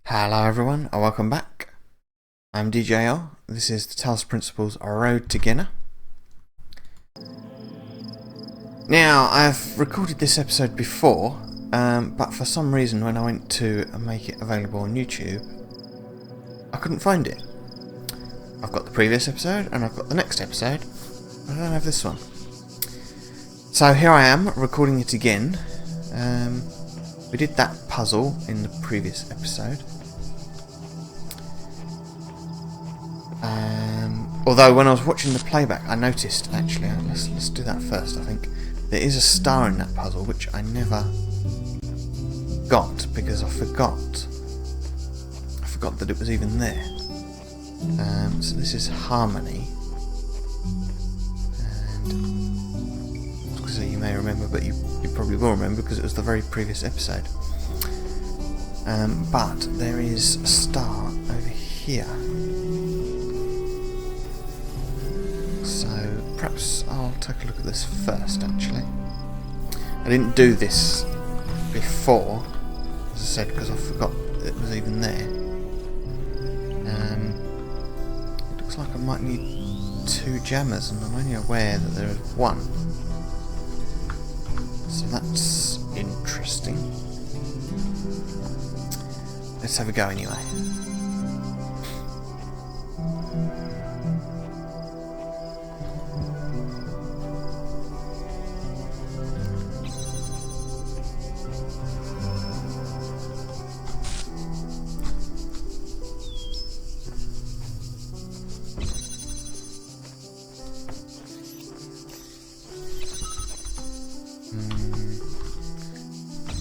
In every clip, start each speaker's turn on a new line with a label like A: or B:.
A: Hello everyone and welcome back. I'm DJL. This is the Talos Principles Road to Ghenna. Now, I've recorded this episode before, but for some reason when I went to make it available on YouTube, I couldn't find it. I've got the previous episode and I've got the next episode, but I don't have this one. So here I am, recording it again. We did that puzzle in the previous episode. Although when I was watching the playback I noticed, actually, let's do that first I think, there is a star in that puzzle which I never got because I forgot that it was even there. So this is Harmony, and so you may remember, but you probably will remember because it was the very previous episode. But there is a star over here. So perhaps I'll take a look at this first, actually. I didn't do this before, as I said, because I forgot it was even there. It looks like I might need 2 jammers, and I'm only aware that there is 1. So that's interesting. Let's have a go anyway.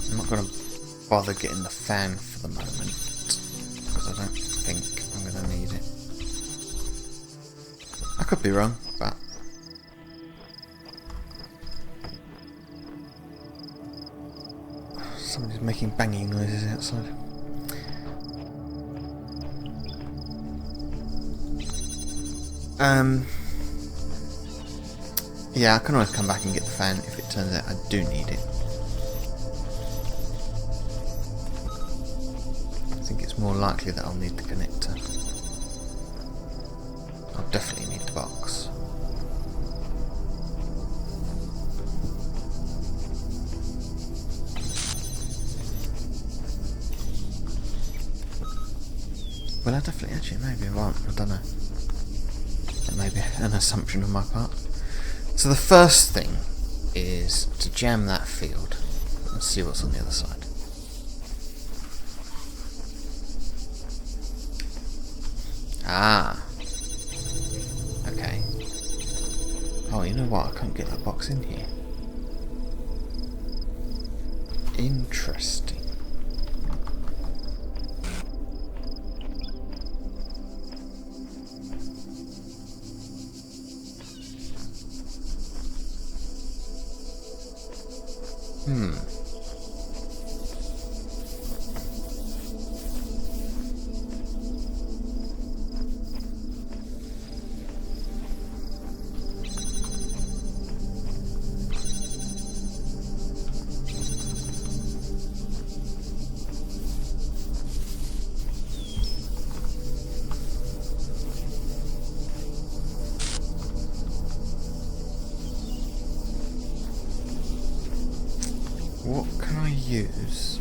A: I'm not going to bother getting the fan for the moment, because I don't think I'm going to need it. I could be wrong, but... somebody's making banging noises outside. Yeah, I can always come back and get the fan if it turns out I do need it. I think it's more likely that I'll need the connector. I'll definitely need the box. Well, I definitely, actually, maybe I won't, I don't know. That may be an assumption on my part. So the first thing is to jam that field and see what's on the other side. Ah. Okay. Oh, you know what? I can't get that box in here. Interesting. What can I use?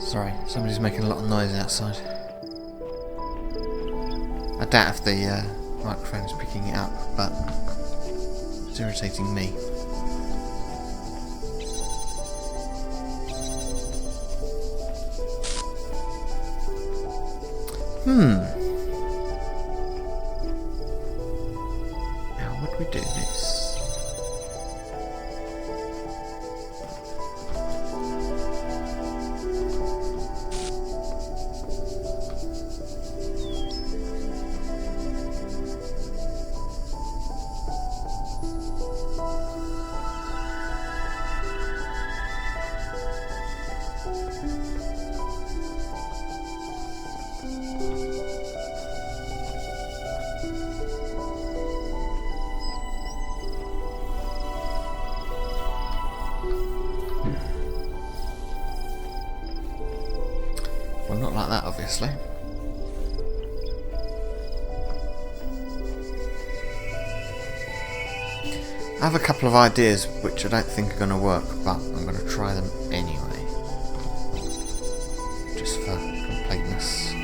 A: Sorry, somebody's making a lot of noise outside. I doubt if the microphone is picking it up, but it's irritating me. How would we do this? Well, not like that, obviously. I have a couple of ideas which I don't think are going to work, but I'm going to try them anyway. Just for completeness.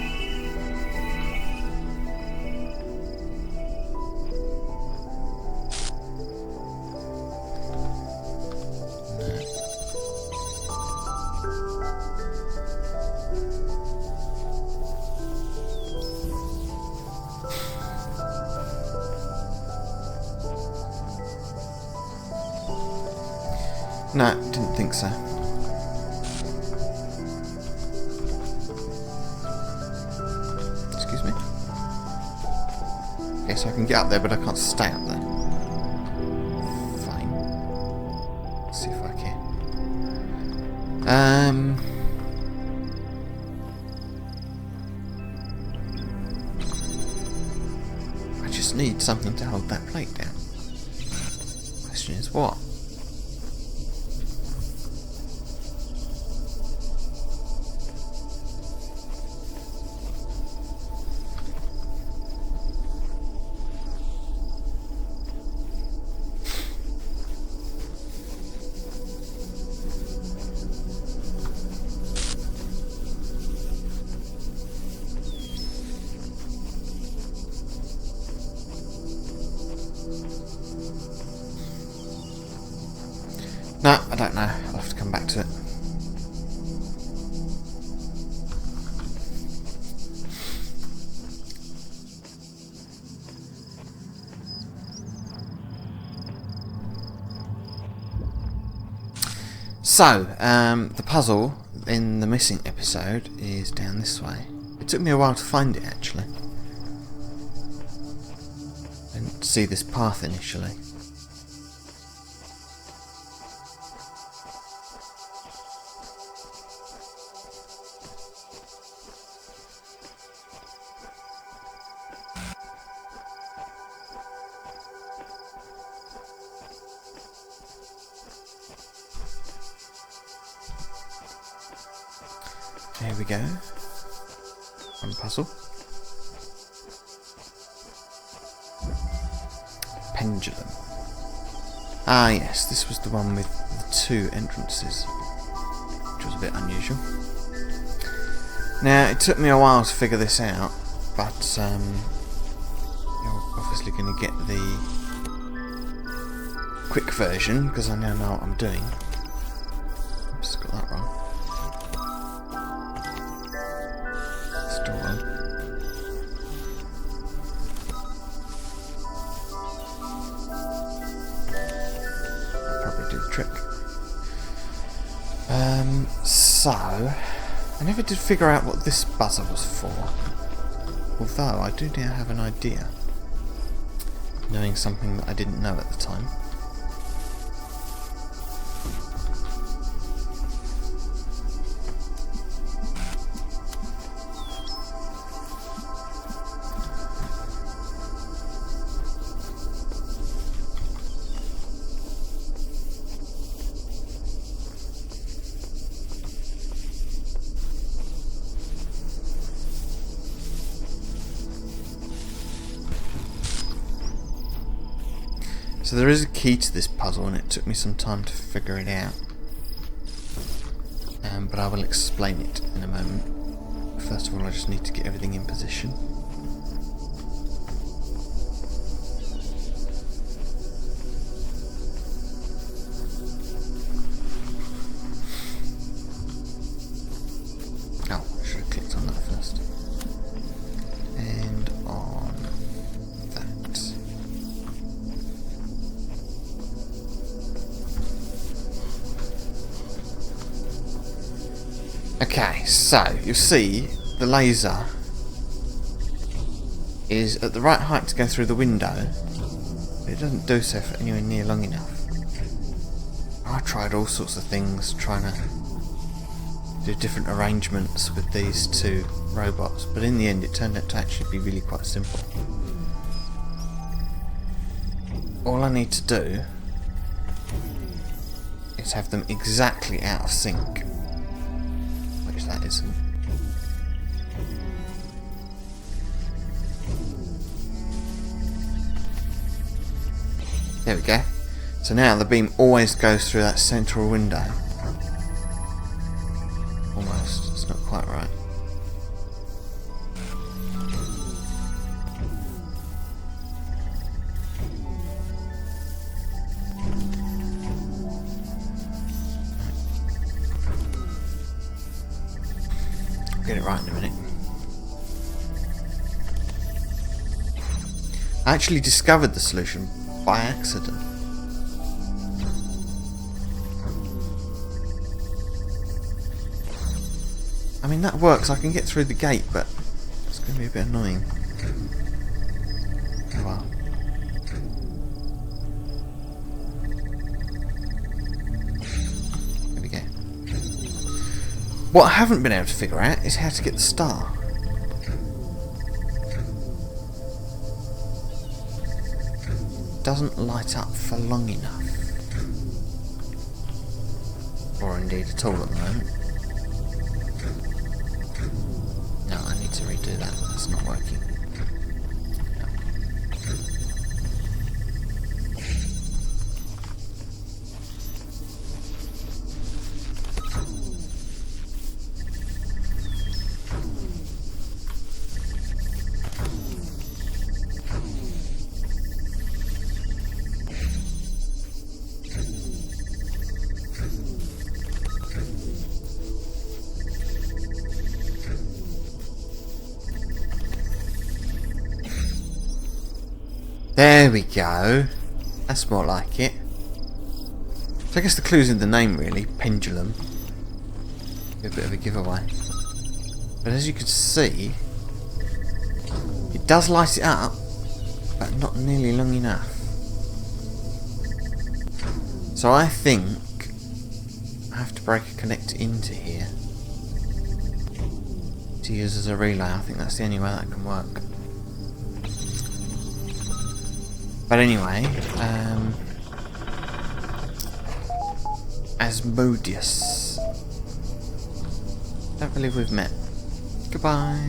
A: No, didn't think so. Excuse me. Okay, so I can get up there, but I can't stay up there. Fine. Let's see if I can. I just need something to hold that plate down. Question is what? No, I don't know. I'll have to come back to it. So, the puzzle in the missing episode is down this way. It took me a while to find it, actually. I didn't see this path initially. Here we go. One puzzle. Pendulum. Ah yes, this was the one with the two entrances, which was a bit unusual. Now, it took me a while to figure this out, but you're obviously going to get the quick version, because I now know what I'm doing. Oops, got that wrong. Still wrong. I'll probably do the trick. So, I never did figure out what this buzzer was for. Although, I do now have an idea. Knowing something that I didn't know at the time. So there is a key to this puzzle, and it took me some time to figure it out. But I will explain it in a moment. First of all, I just need to get everything in position. Oh, I should have clicked on that first. And on that. Okay, so you'll see the laser is at the right height to go through the window, but it doesn't do so for anywhere near long enough. I tried all sorts of things trying to do different arrangements with these two robots, but in the end it turned out to actually be really quite simple. All I need to do is have them exactly out of sync. That isn't. There we go. So now the beam always goes through that central window. Almost. It's not quite right. I'll get it right in a minute. I actually discovered the solution by accident. I mean, that works. I can get through the gate, but it's going to be a bit annoying. Oh well. There we go. What I haven't been able to figure out is how to get the star. Doesn't light up for long enough, or indeed at all at the moment. No, I need to redo that. That's not working. No. There we go. That's more like it. So I guess the clue's in the name really, Pendulum. A bit of a giveaway. But as you can see, it does light it up, but not nearly long enough. So I think I have to break a connector into here to use as a relay. I think that's the only way that can work. But anyway, Asmodeus. Don't believe we've met. Goodbye.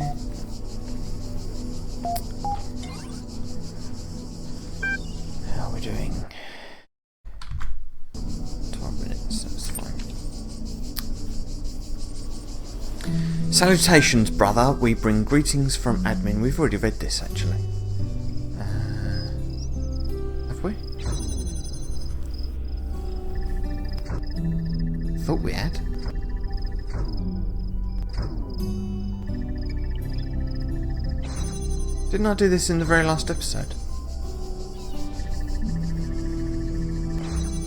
A: How are we doing? 12 minutes, that's fine. Salutations, brother. We bring greetings from admin. We've already read this, actually. Thought we had. Didn't I do this in the very last episode?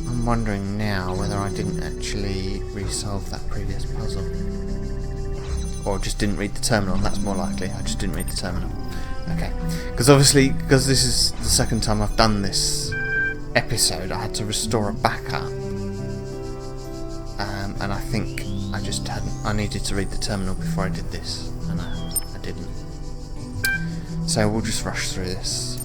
A: I'm wondering now whether I didn't actually resolve that previous puzzle. Or just didn't read the terminal. That's more likely. I just didn't read the terminal. Okay. Because obviously, because this is the second time I've done this episode, I had to restore a backup. And I think I just hadn't. I needed to read the terminal before I did this, and I didn't. So we'll just rush through this.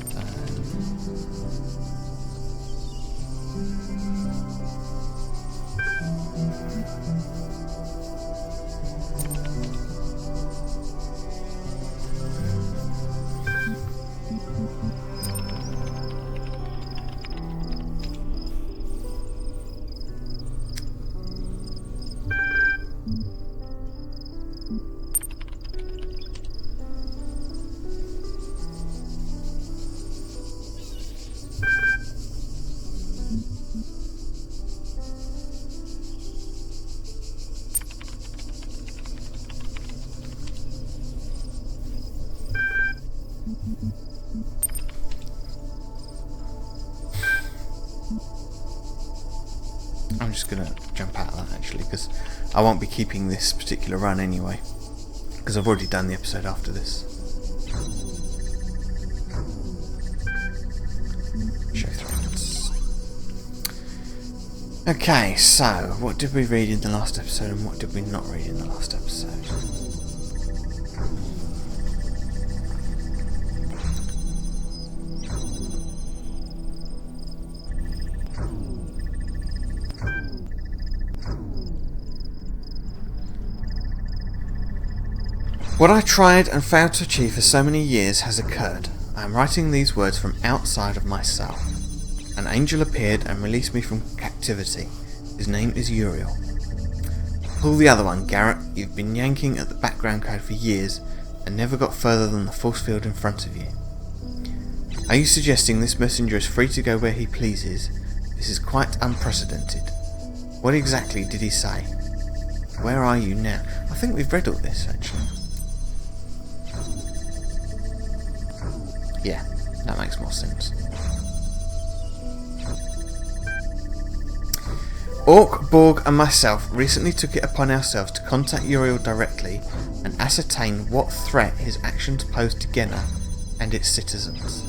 A: I'm just going to jump out of that actually, because I won't be keeping this particular run anyway, because I've already done the episode after this. Show threads. Okay, so what did we read in the last episode and what did we not read in the last episode? What I tried and failed to achieve for so many years has occurred. I am writing these words from outside of myself. An angel appeared and released me from captivity. His name is Uriel. Pull the other one, Garrett. You've been yanking at the background code for years and never got further than the force field in front of you. Are you suggesting this messenger is free to go where he pleases? This is quite unprecedented. What exactly did he say? Where are you now? I think we've read all this, actually. Yeah, that makes more sense. Orc, Borg and myself recently took it upon ourselves to contact Uriel directly and ascertain what threat his actions posed to Ghenna and its citizens.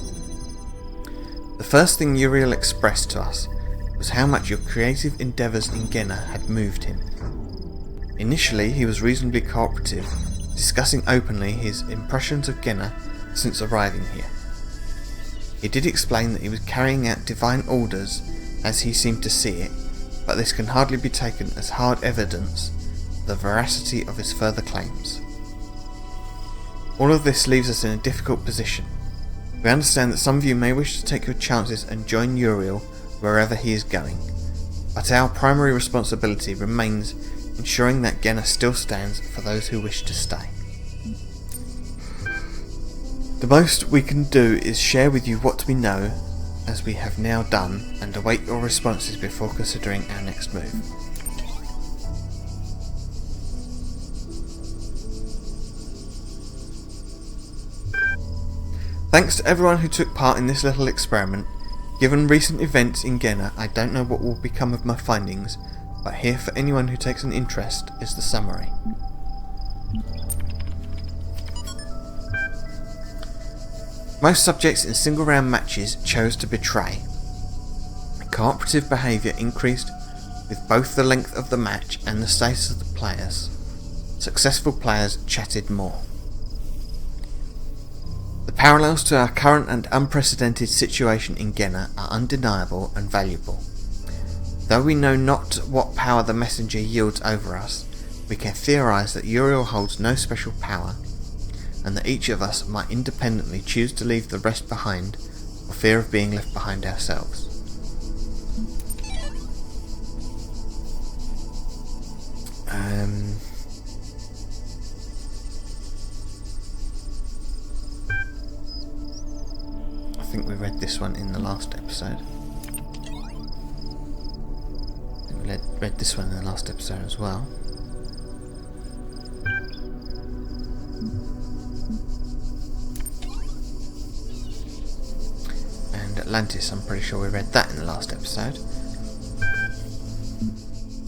A: The first thing Uriel expressed to us was how much your creative endeavours in Ghenna had moved him. Initially he was reasonably cooperative, discussing openly his impressions of Ghenna since arriving here. He did explain that he was carrying out divine orders as he seemed to see it, but this can hardly be taken as hard evidence of the veracity of his further claims. All of this leaves us in a difficult position. We understand that some of you may wish to take your chances and join Uriel wherever he is going, but our primary responsibility remains ensuring that Ghenna still stands for those who wish to stay. The most we can do is share with you what we know, as we have now done, and await your responses before considering our next move. Thanks to everyone who took part in this little experiment. Given recent events in Ghenna, I don't know what will become of my findings, but here for anyone who takes an interest is the summary. Most subjects in single round matches chose to betray. Cooperative behaviour increased with both the length of the match and the status of the players. Successful players chatted more. The parallels to our current and unprecedented situation in Ghenna are undeniable and valuable. Though we know not what power the messenger yields over us, we can theorise that Uriel holds no special power, and that each of us might independently choose to leave the rest behind for fear of being left behind ourselves. I think we read this one in the last episode. We read this one in the last episode as well. Atlantis, I'm pretty sure we read that in the last episode.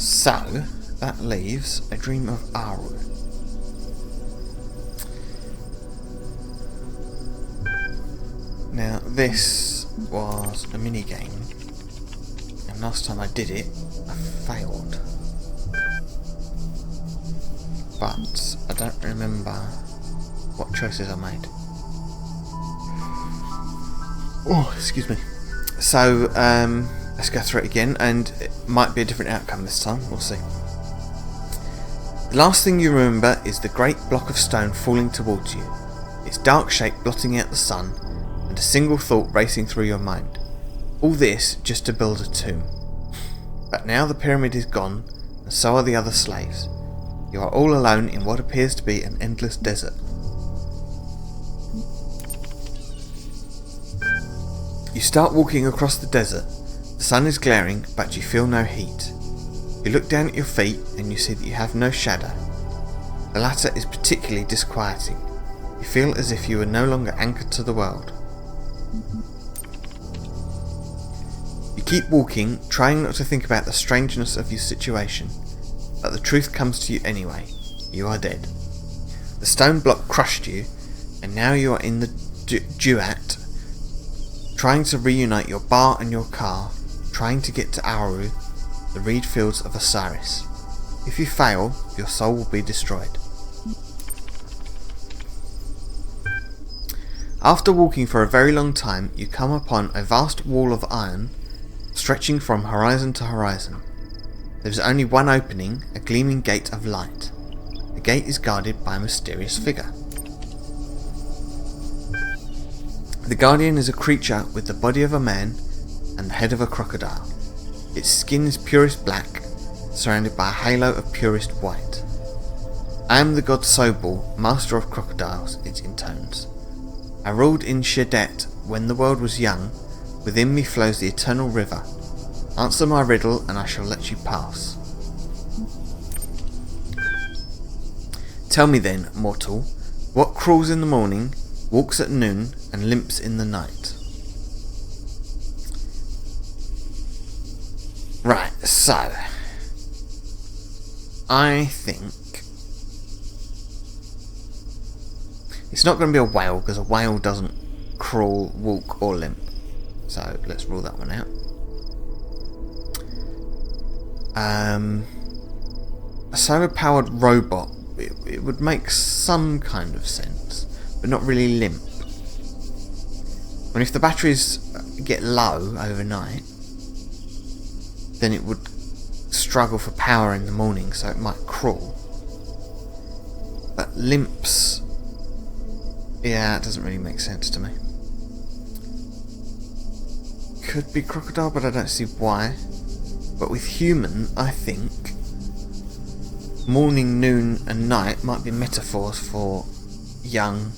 A: So, that leaves A Dream of Aru. Now, this was a mini game, and last time I did it, I failed. But I don't remember what choices I made. Oh, excuse me. So, let's go through it again, and it might be a different outcome this time, we'll see. The last thing you remember is the great block of stone falling towards you, its dark shape blotting out the sun, and a single thought racing through your mind. All this just to build a tomb. But now the pyramid is gone, and so are the other slaves. You are all alone in what appears to be an endless desert. You start walking across the desert. The sun is glaring, but you feel no heat. You look down at your feet and you see that you have no shadow. The latter is particularly disquieting. You feel as if you were no longer anchored to the world. You keep walking, trying not to think about the strangeness of your situation, but the truth comes to you anyway. You are dead. The stone block crushed you, and now you are in the duat, trying to reunite your bar and your car, trying to get to Aru, the reed fields of Osiris. If you fail, your soul will be destroyed. After walking for a very long time, you come upon a vast wall of iron, stretching from horizon to horizon. There is only one opening, a gleaming gate of light. The gate is guarded by a mysterious figure. The Guardian is a creature with the body of a man, and the head of a crocodile. Its skin is purest black, surrounded by a halo of purest white. I am the god Sobal, master of crocodiles, it intones. I ruled in Shedet when the world was young. Within me flows the eternal river. Answer my riddle and I shall let you pass. Tell me then, mortal, what crawls in the morning, walks at noon, and limps in the night? Right, so I think it's not going to be a whale, because a whale doesn't crawl, walk, or limp. So let's rule that one out. A solar-powered robot, it would make some kind of sense, but not really limp. I mean, if the batteries get low overnight, then it would struggle for power in the morning, so it might crawl. But limps, yeah, it doesn't really make sense to me. Could be crocodile, but I don't see why. But with human, I think morning, noon and night might be metaphors for young,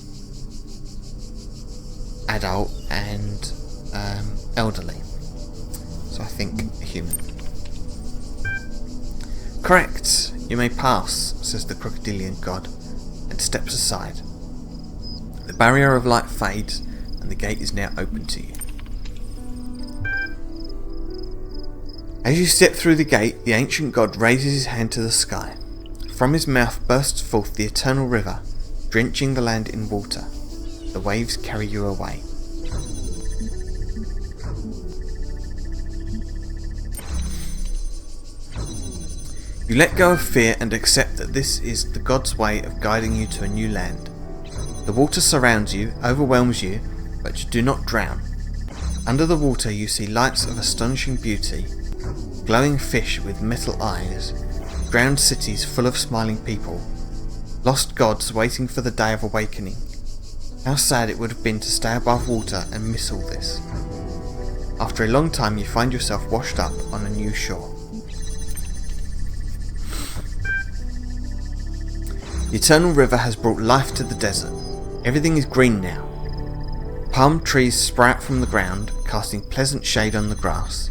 A: adult and elderly. So I think human. Correct, you may pass, says the crocodilian god, and steps aside. The barrier of light fades and the gate is now open to you. As you step through the gate, the ancient god raises his hand to the sky. From his mouth bursts forth the eternal river, drenching the land in water. The waves carry you away. You let go of fear and accept that this is the god's way of guiding you to a new land. The water surrounds you, overwhelms you, but you do not drown. Under the water you see lights of astonishing beauty, glowing fish with metal eyes, drowned cities full of smiling people, lost gods waiting for the day of awakening. How sad it would have been to stay above water and miss all this. After a long time you find yourself washed up on a new shore. The eternal river has brought life to the desert. Everything is green now. Palm trees sprout from the ground, casting pleasant shade on the grass.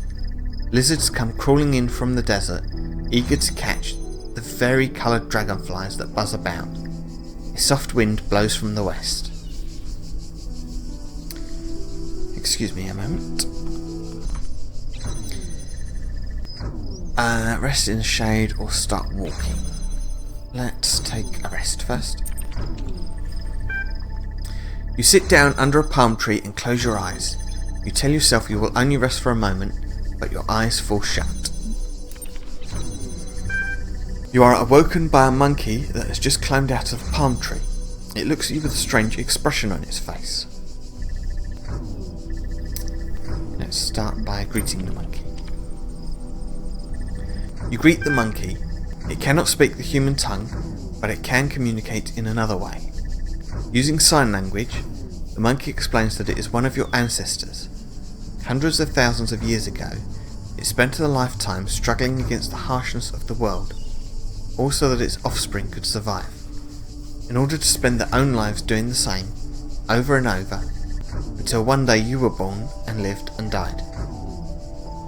A: Lizards come crawling in from the desert, eager to catch the vari-coloured dragonflies that buzz about. A soft wind blows from the west. Excuse me a moment. Rest in the shade or start walking. Let's take a rest first. You sit down under a palm tree and close your eyes. You tell yourself you will only rest for a moment, but your eyes fall shut. You are awoken by a monkey that has just climbed out of the palm tree. It looks at you with a strange expression on its face. Let's start by greeting the monkey. You greet the monkey. It cannot speak the human tongue, but it can communicate in another way. Using sign language, the monkey explains that it is one of your ancestors. Hundreds of thousands of years ago, it spent a lifetime struggling against the harshness of the world, also that its offspring could survive, in order to spend their own lives doing the same, over and over, until one day you were born and lived and died.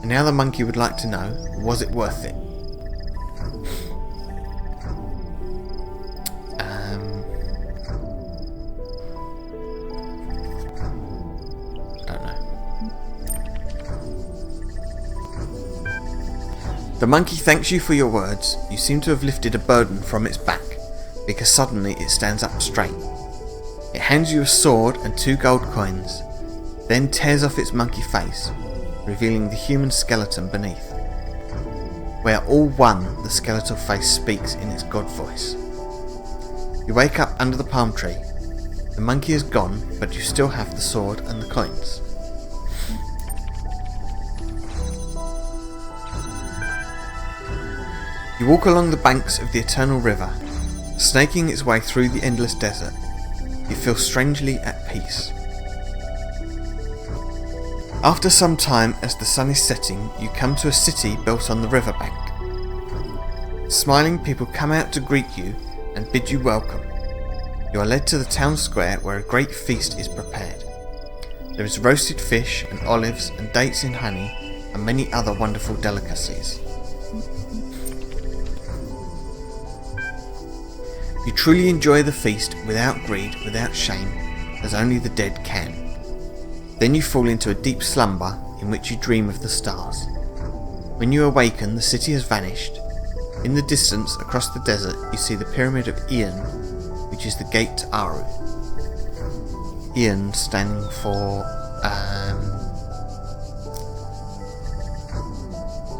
A: And now the monkey would like to know, was it worth it? The monkey thanks you for your words. You seem to have lifted a burden from its back, because suddenly it stands up straight. It hands you a sword and 2 gold coins, then tears off its monkey face, revealing the human skeleton beneath. We are all one, the skeletal face speaks in its god voice. You wake up under the palm tree. The monkey is gone, but you still have the sword and the coins. You walk along the banks of the eternal river, snaking its way through the endless desert. You feel strangely at peace. After some time, as the sun is setting, you come to a city built on the riverbank. Smiling people come out to greet you and bid you welcome. You are led to the town square where a great feast is prepared. There is roasted fish and olives and dates in honey and many other wonderful delicacies. You truly enjoy the feast without greed, without shame, as only the dead can. Then you fall into a deep slumber in which you dream of the stars. When you awaken, the city has vanished. In the distance, across the desert, you see the Pyramid of Ian, which is the gate to Aru. Ian standing for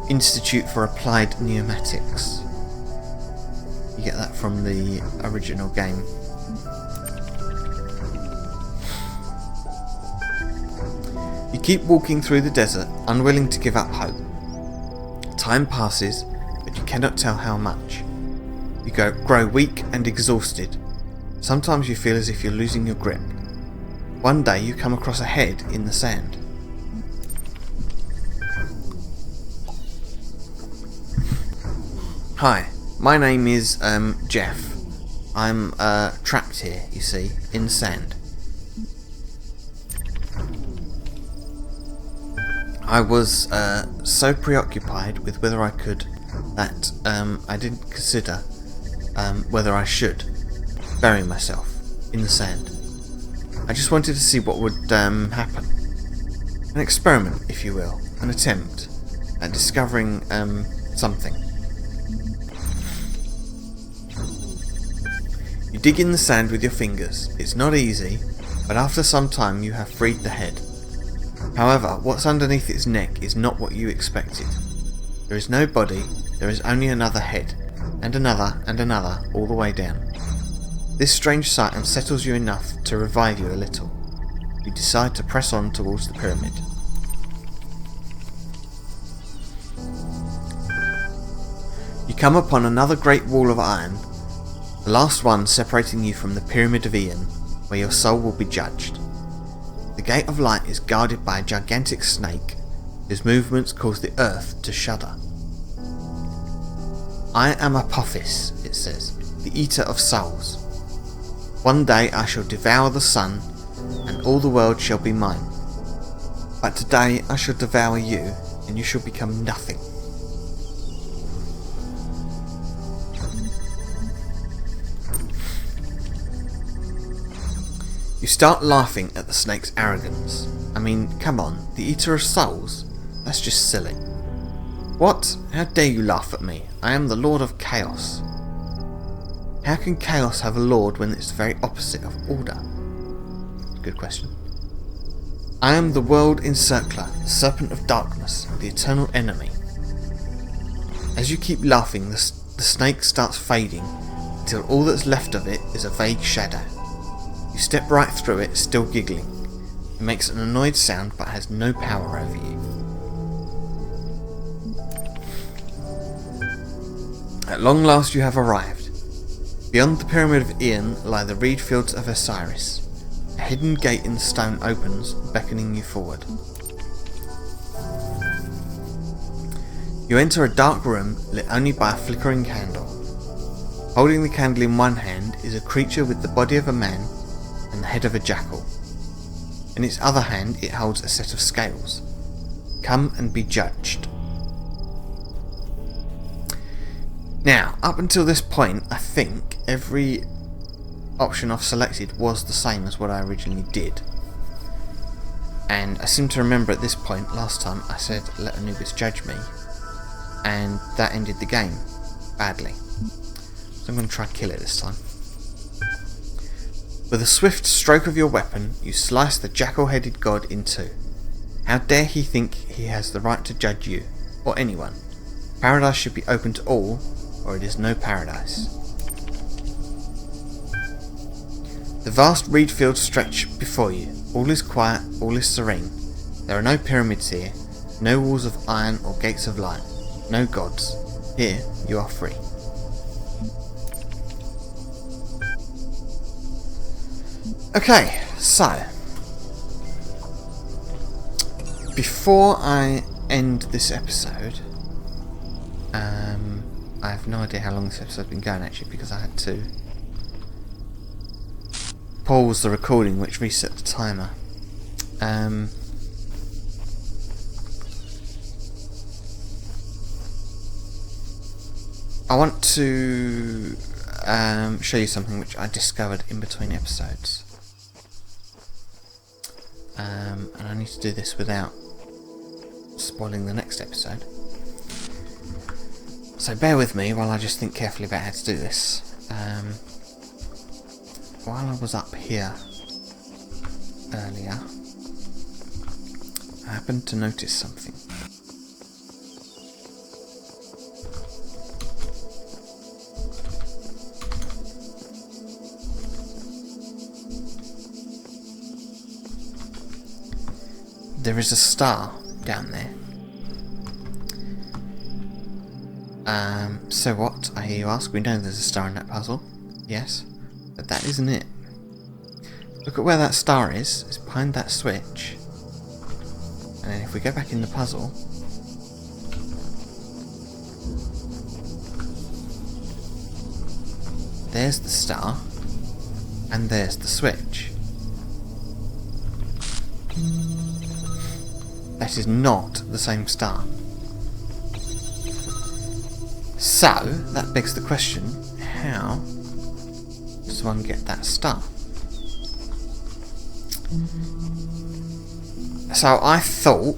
A: Institute for Applied Pneumatics. You get that from the original game. You keep walking through the desert, unwilling to give up hope. Time passes, but you cannot tell how much. You grow weak and exhausted. Sometimes you feel as if you're losing your grip. One day you come across a head in the sand. Hi, my name is Jeff. I'm trapped here, you see, in sand. I was so preoccupied with whether I could that I didn't consider whether I should bury myself in the sand. I just wanted to see what would happen. An experiment, if you will, an attempt at discovering something. You dig in the sand with your fingers. It's not easy, but after some time you have freed the head. However, what's underneath its neck is not what you expected. There is no body, there is only another head, and another, all the way down. This strange sight unsettles you enough to revive you a little. You decide to press on towards the pyramid. You come upon another great wall of iron, the last one separating you from the Pyramid of Ian, where your soul will be judged. The Gate of Light is guarded by a gigantic snake, whose movements cause the earth to shudder. I am Apophis, it says, the eater of souls. One day I shall devour the sun, and all the world shall be mine. But today I shall devour you, and you shall become nothing. You start laughing at the snake's arrogance. I mean, come on, the eater of souls? That's just silly. What? How dare you laugh at me? I am the Lord of Chaos. How can Chaos have a lord when it's the very opposite of order? Good question. I am the World Encircler, the Serpent of Darkness, the eternal enemy. As you keep laughing, the snake starts fading, until all that's left of it is a vague shadow. You step right through it, still giggling. It makes an annoyed sound, but has no power over you. At long last you have arrived. Beyond the Pyramid of Ian lie the reed fields of Osiris. A hidden gate in the stone opens, beckoning you forward. You enter a dark room, lit only by a flickering candle. Holding the candle in one hand is a creature with the body of a man and the head of a jackal. In its other hand it holds a set of scales. Come and be judged. Now, up until this point, I think every option I've selected was the same as what I originally did. And I seem to remember at this point, last time, I said, let Anubis judge me. And that ended the game. Badly. So I'm going to try and kill it this time. With a swift stroke of your weapon, you slice the jackal-headed god in two. How dare he think he has the right to judge you, or anyone? Paradise should be open to all, or it is no paradise. The vast reed fields stretch before you. All is quiet, all is serene. There are no pyramids here, no walls of iron or gates of light, no gods. Here you are free. Okay, so Before I end this episode, I have no idea how long this episode's been going actually, because I had to pause the recording, which reset the timer. I want to show you something which I discovered in between episodes. And I need to do this without spoiling the next episode. So bear with me while I just think carefully about how to do this. While I was up here earlier, I happened to notice something. There is a star down there. So what, I hear you ask? We know there's a star in that puzzle. Yes, but that isn't it. Look at where that star is. It's behind that switch. And then if we go back in the puzzle, there's the star, and there's the switch. That is not the same star. So, that begs the question, how does one get that star? So I thought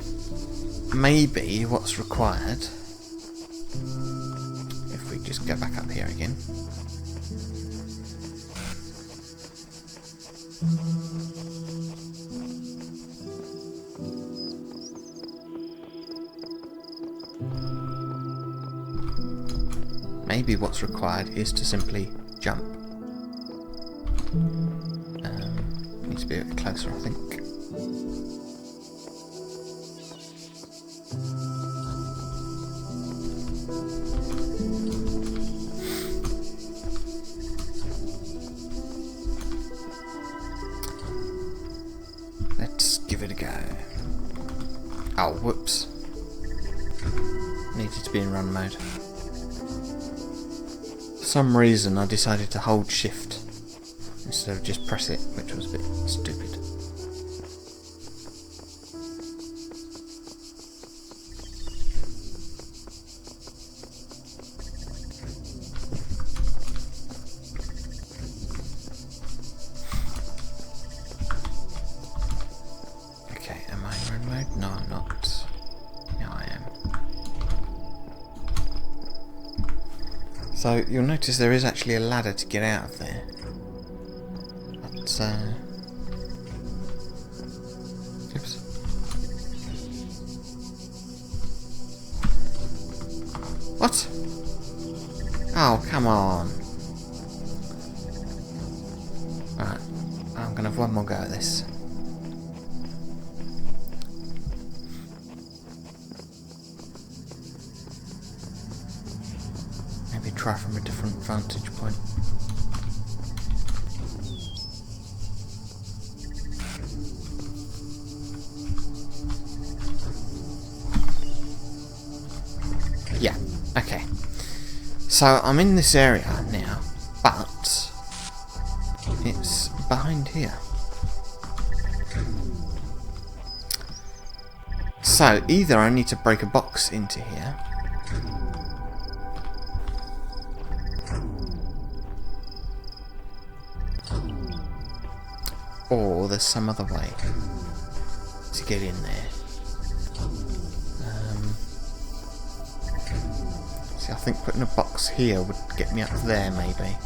A: maybe what's required, if we just go back up here again, maybe what's required is to simply jump. Need to be a bit closer, I think. Let's give it a go. Oh, whoops. Needed to be in run mode. For some reason I decided to hold shift instead of just press it, which was a bit stupid. Okay, am I in run mode? No, I'm not. Now I am. So you'll notice there is actually a ladder to get out of there. But, oops. What? Oh, come on. Right, I'm gonna have one more go at this. Maybe try from a different vantage point. Yeah, okay. So I'm in this area now, but it's behind here. So either I need to break a box into here, or there's some other way to get in there. See, I think putting a box here would get me up there, maybe.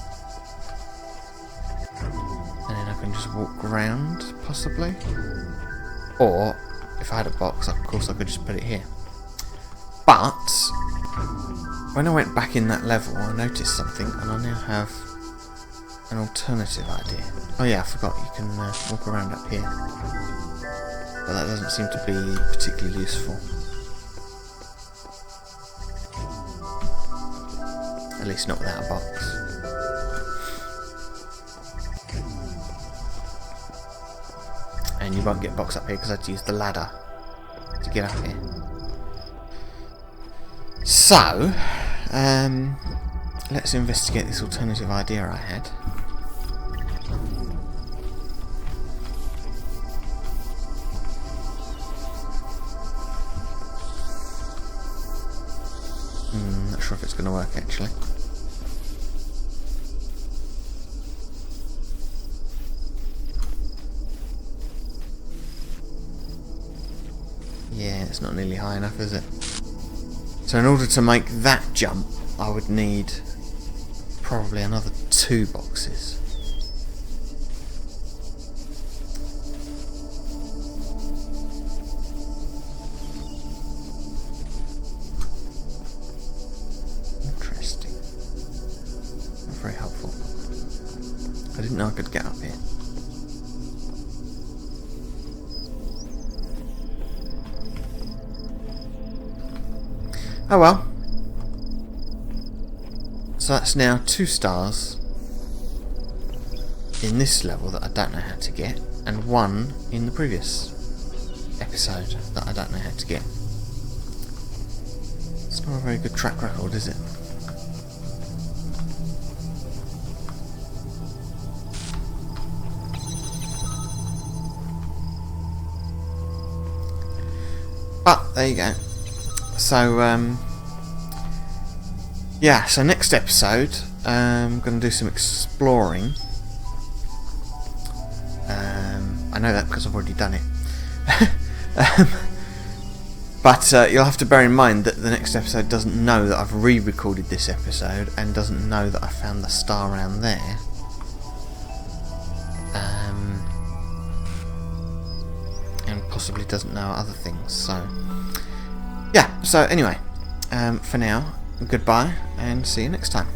A: And then I can just walk around, possibly. Or, if I had a box, of course I could just put it here. But, when I went back in that level, I noticed something, and I now have an alternative idea. Oh yeah, I forgot, you can walk around up here. But that doesn't seem to be particularly useful. At least not without a box. And you won't get a box up here because I had to use the ladder to get up here. So, let's investigate this alternative idea I had. Not sure if it's going to work actually. Yeah, it's not nearly high enough, is it? So in order to make that jump, I would need probably another 2 boxes. Interesting. Not very helpful. I didn't know I could get up here. Oh well. So that's now 2 stars in this level that I don't know how to get, and 1 in the previous episode that I don't know how to get. It's not a very good track record, is it? But there you go. So, yeah, so next episode, I'm going to do some exploring. I know that because I've already done it. But you'll have to bear in mind that the next episode doesn't know that I've re-recorded this episode, and doesn't know that I found the star around there. And possibly doesn't know other things, so... Yeah, so anyway, for now, goodbye and see you next time.